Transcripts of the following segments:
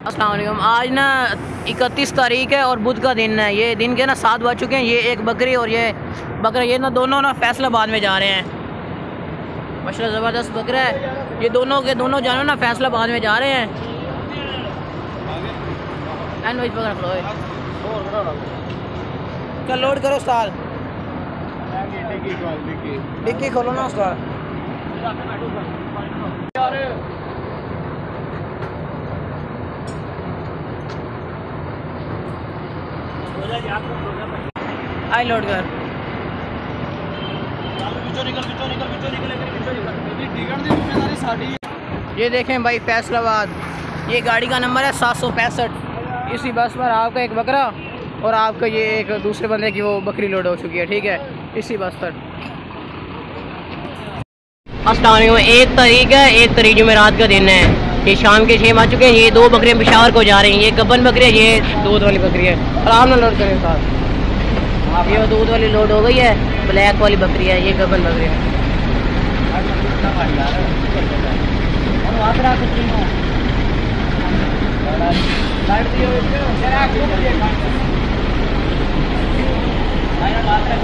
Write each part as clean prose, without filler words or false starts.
अस्सलाम वालेकुम। आज ना 31 तारीख है और बुध का दिन है। ये दिन के ना 7 बज चुके हैं। ये एक बकरी और ये बकरा, ये ना दोनों ना फैसलाबाद में जा रहे हैं। माशाल्लाह ज़बरदस्त बकरा है। ये दोनों के दोनों जानवर ना फैसलाबाद में जा रहे हैं। चल लोड करो उस्ताद, डिक्की खोलो ना उस्ताद। आई लोड कर। ये देखें भाई फैसलाबाद, ये गाड़ी का नंबर है 765। इसी बस पर आपका एक बकरा और आपका ये एक दूसरे बंदे की वो बकरी लोड हो चुकी है। ठीक है, इसी बस पर। अस्सलाम वालेकुम। 1 तारीख है, 1 तारीख जुमेरात का दिन है। ये शाम के 6 बज चुके हैं। ये 2 बकरियाँ पेशावर को जा रही हैं। ये गब्बन बकरी है, ये दूध वाली बकरी है। आराम से लोड करें साथ। ये दूध वाली लोड हो गई है, ब्लैक वाली बकरी है, ये गब्बन बकरी है।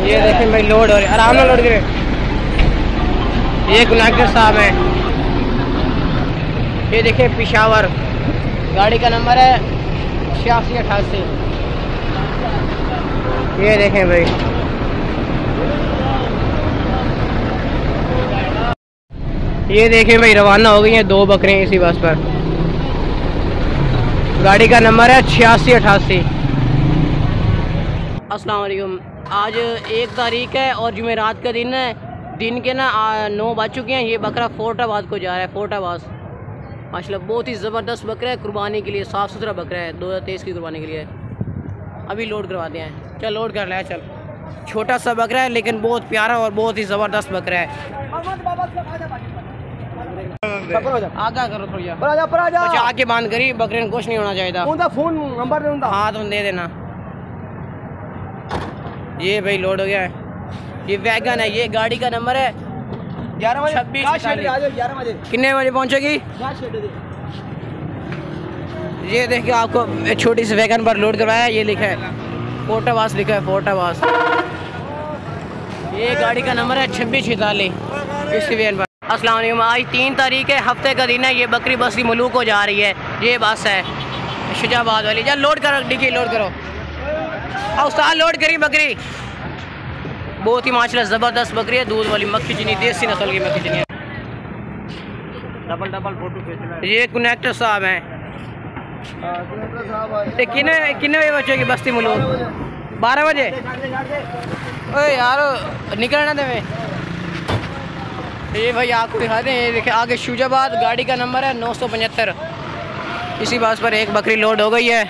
ये देखें भाई लोड हो रही है, आराम से लोड करें। ये कनेक्टर साहब है। ये देखें पेशावर, गाड़ी का नंबर है 8688। ये देखें भाई, ये देखें भाई रवाना हो गई हैं 2 बकरियाँ इसी बस पर। गाड़ी का नंबर है 8688। अस्सलाम वालेकुम। आज 1 तारीख है और जुमेरात का दिन है। दिन के ना 9 बज चुके हैं। ये बकरा फोर्टाबाद को जा रहा है, फोर्टाबाद। माशाल्लाह बहुत ही ज़बरदस्त बकरा है, कुर्बानी के लिए साफ़ सुथरा बकरा है, 2023 की कुर्बानी के लिए। अभी लोड करवाते हैं। चल लोड कर ले। चल, छोटा सा बकरा है लेकिन बहुत प्यारा और बहुत ही ज़बरदस्त बकरा है। आगा करो थोड़ा, बचा के बांध करी, बकरे को कुछ नहीं होना चाहिए। फोन नंबर हाँ तुम दे देना। ये भाई लोड हो गया है। ये वैगन है, ये गाड़ी का नंबर है 11 कितने बजे पहुंचेगी? ये देखिए आपको छोटी सी वैगन पर लोड करवाया है। ये लिखा है फोर्टाबाद, लिखा है फोर्टाबाद। ये गाड़ी का नंबर है 2646 इसी वैन पर। अस्सलाम वालेकुम। आज 3 तारीख है, हफ्ते का दिन है। ये बकरी बसी मुलूक को जा रही है। ये बस है शुजाबाद वाली। जा लोड करो, डिक्की लोड करो। उस्ताद लोड करी बकरी। बहुत ही माशाल्लाह ज़बरदस्त बकरी है, दूध वाली मक्खी चीनी, देसी नस्ल की मक्खी चीनी है। डबल फोटो खींचना। ये कनेक्टर साहब हैं। कितने बजे बच्चों की बस्ती मुलूक? 12 बजे। ओए यार निकलना दे। ये भाई आपको दिखा दें, ये देखिए आगे शुजाबाद, गाड़ी का नंबर है 975। इसी बस पर एक बकरी लोड हो गई है।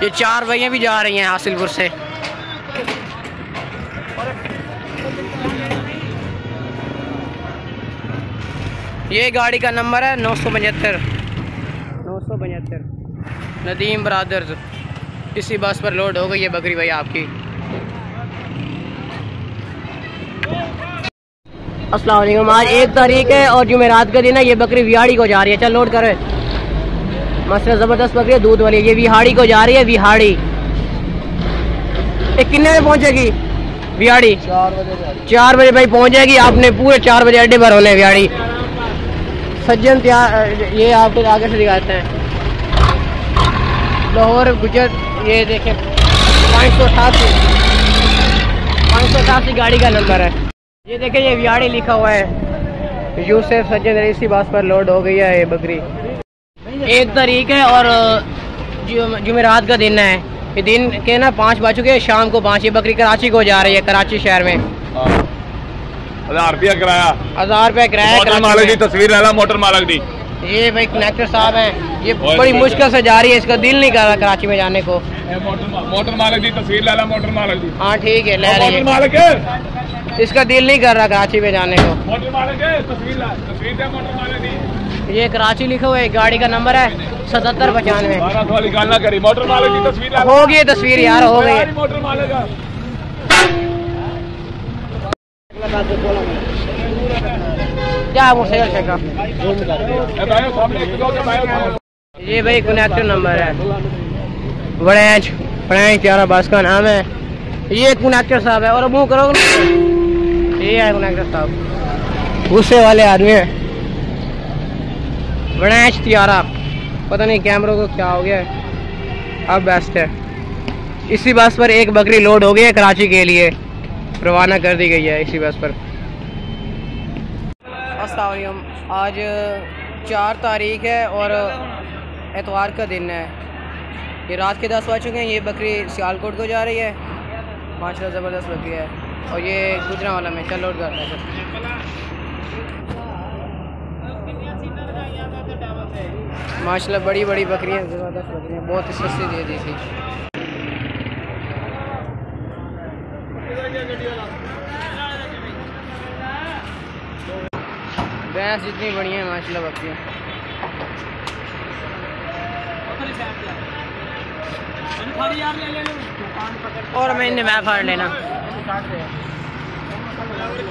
ये 4 भैया भी जा रही हैं हासिलपुर से। ये गाड़ी का नंबर है 975 नदीम ब्रादर्स। इसी बस पर लोड हो गई है बकरी भाई आपकी। अस्सलाम वालेकुम। आज 1 तारीख है और जुमेरात का दिन है। ये बकरी विहाड़ी को जा रही है। चल लोड करे। मसला ज़बरदस्त बकरी है, दूध वाली। ये विहाड़ी को जा रही है, विहाड़ी। कितने बजे पहुंचेगी विहाड़ी? 4 बजे भाई पहुंच जाएगी। आपने पूरे 4 बजे अड्डे पर होने विहाड़ी। सज्जन तैयार, ये आपको आगे से दिखाते हैं। लाहौर गुजर। ये देखें 588 गाड़ी का नंबर है। ये देखें ये विहाड़ी लिखा हुआ है। यूसुफ सज्जन इसी बात पर लोड हो गई है ये बकरी। 1 तारीख है और जुमेरात का दिन है। ये दिन के ना 5 बज चुके हैं, शाम को 5। ये बकरी कराची को जा रही है, कराची शहर में। 1000 रुपया किराया। 1000 रुपया किराया। मोटर मालिक की तस्वीर है, मोटर मालिक दी। ये भाई कनेक्टर साहब हैं। ये बड़ी मुश्किल से जा रही है, इसका दिल नहीं कर रहा कराची में जाने को। मोटर मालिक की तस्वीर ले ला, मोटर मालिक दी। हाँ ठीक है, ले रही मालिक है। इसका दिल नहीं कर रहा कराची में जाने को। मोटर मालिक तस्वीर ला, तस्वीर दे मोटर मालिक दी। ये कराची लिखा हुआ है, गाड़ी का नंबर है 7795। मोटर मालिक की तस्वीर हो गई तस्वीर यार, हो गई। मोटर मालिक क्या मोटरसाइकिल ये भाई कनेक्टर नंबर है, ब्रांच 11 बस का नाम है। ये कनेक्टर साहब है, और मुँह करो, ये है कनेक्टर साहब, गुस्से वाले आदमी है। ब्रांच 11, पता नहीं कैमरों को क्या हो गया है, अब बेस्ट है। इसी बस पर एक बकरी लोड हो गई है, कराची के लिए रवाना कर दी गई है इसी बस पर। अस्सलाम वालेकुम, आज 4 तारीख है और एतवार का दिन है। ये रात के 10 बज चुके हैं। ये बकरी सियालकोट को जा रही है, माशाल्लाह ज़बरदस्त बकरी है। और ये गुजरांवाला में चल लोड करना है। माशाल्लाह बड़ी बड़ी बकरियाँ, ज़बरदस्त बकरियाँ, बहुत ही सस्ती दे दी थी। भैंस जितनी बड़ी है माशाल्लाह बकरियाँ। और मैं इन्हें मैं फाड़ लेना।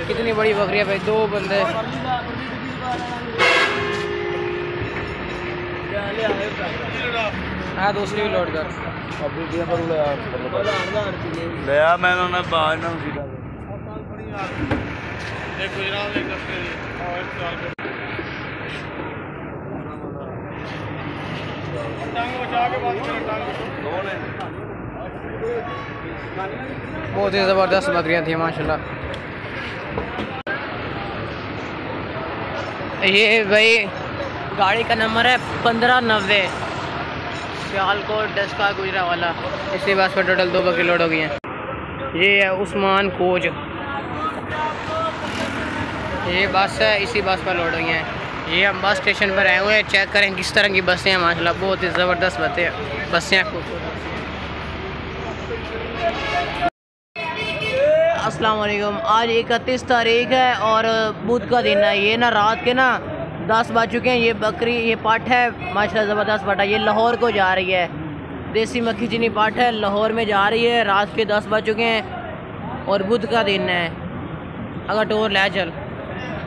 कितनी बड़ी बकरियाँ भाई, 2 बंदे। हाँ दूसरी भी लोड कर लिया मैंने बाहर ना बहुत ही ज़बरदस्त बकरियाँ थी माशाल्लाह। ये भाई गाड़ी का नंबर है 1590, सियालकोट डस्का गुजरांवाला। इसी बस पर टोटल 2 बकरी लोड हो गई हैं। ये है उस्मान कोच, ये बस है, इसी बस पर लोड हुई हैं। ये हम बस स्टेशन पर आए हुए हैं, चेक करें किस तरह की बसें हैं माशाल्लाह, बहुत ही ज़बरदस्त बसें हैं। अस्सलाम वालेकुम, आज 31 तारीख है और बुध का दिन है। ये ना रात के ना 10 बज चुके हैं। ये बकरी, ये पाठ है माशाल्लाह ज़बरदस्त पाठ है। ये लाहौर को जा रही है, देसी मक्खी चीनी पाठ है, लाहौर में जा रही है। रात के 10 बज चुके हैं और बुध का दिन है। अगर टोर ले चल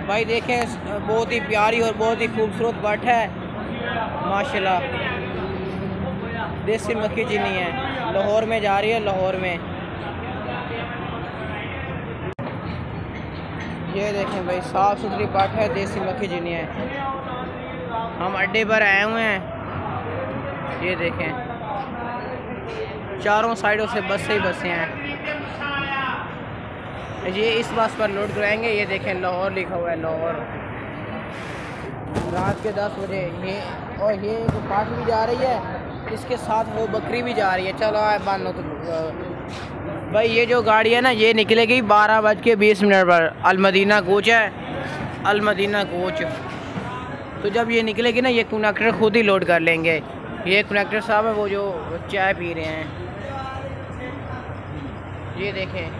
भाई, देखें बहुत ही प्यारी और बहुत ही खूबसूरत पाठ है माशाल्लाह, देसी मक्खी चीनी है, लाहौर में जा रही है, लाहौर में। ये देखें भाई, साफ़ सुथरी पाठ है, देसी मक्खी चीनी है। हम अड्डे पर आए हुए हैं। ये देखें चारों साइडों से बसें ही बसें हैं। ये इस बस पर लोड कराएंगे। ये देखें लाहौर लिखा हुआ है, लाहौर। रात के 10 बजे ये, और ये जो पाठ भी जा रही है, इसके साथ वो बकरी भी जा रही है। चलो बांध लो तो भाई। ये जो गाड़ी है ना, ये निकलेगी 12:20 पर। अलमदीना कोच है, अलमदीना कोच। तो जब ये निकलेगी ना, ये कनेक्टर खुद ही लोड कर लेंगे। ये कनेक्टर साहब है, वो जो चाय पी रहे हैं। ये देखें,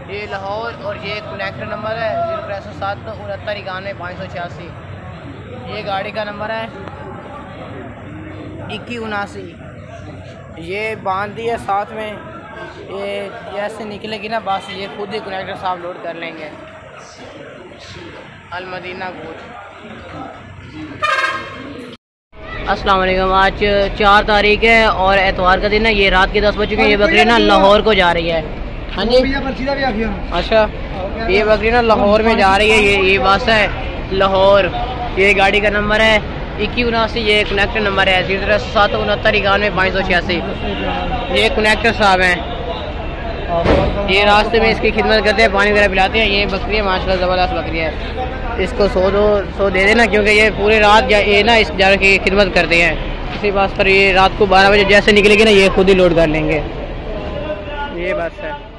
ये लाहौर, और ये कनेक्टर नंबर है 06369 ये गाड़ी का नंबर है 2179। ये बांध दी है साथ में। ये ऐसे निकलेगी ना बस, ये खुद ही कनेक्टर साहब लोड कर लेंगे। अलमदीना कोच। अस्सलाम वालेकुम, आज 4 तारीख है और एतवार का दिन है। ये रात के 10 बज चुके हैं। ये बकरी ना लाहौर को जा रही है। हाँ जी, अच्छा, ये बकरी ना लाहौर में जा रही है। ये बस है लाहौर। ये गाड़ी का नंबर है 2179। ये कनेक्टर नंबर है 06369 ये कनेक्टर साहब हैं। ये रास्ते में इसकी खिदमत करते हैं, पानी वगैरह पिलाते हैं। ये बकरी है माशाल्लाह ज़बरदस्त बकरी है। इसको 100 दे देना, क्योंकि ये पूरे रात ये ना इस जानवर की खिदमत करते हैं। इसी बस पर ये रात को 12 बजे जैसे निकलेगी ना, ये खुद ही लोड कर लेंगे। ये बस है।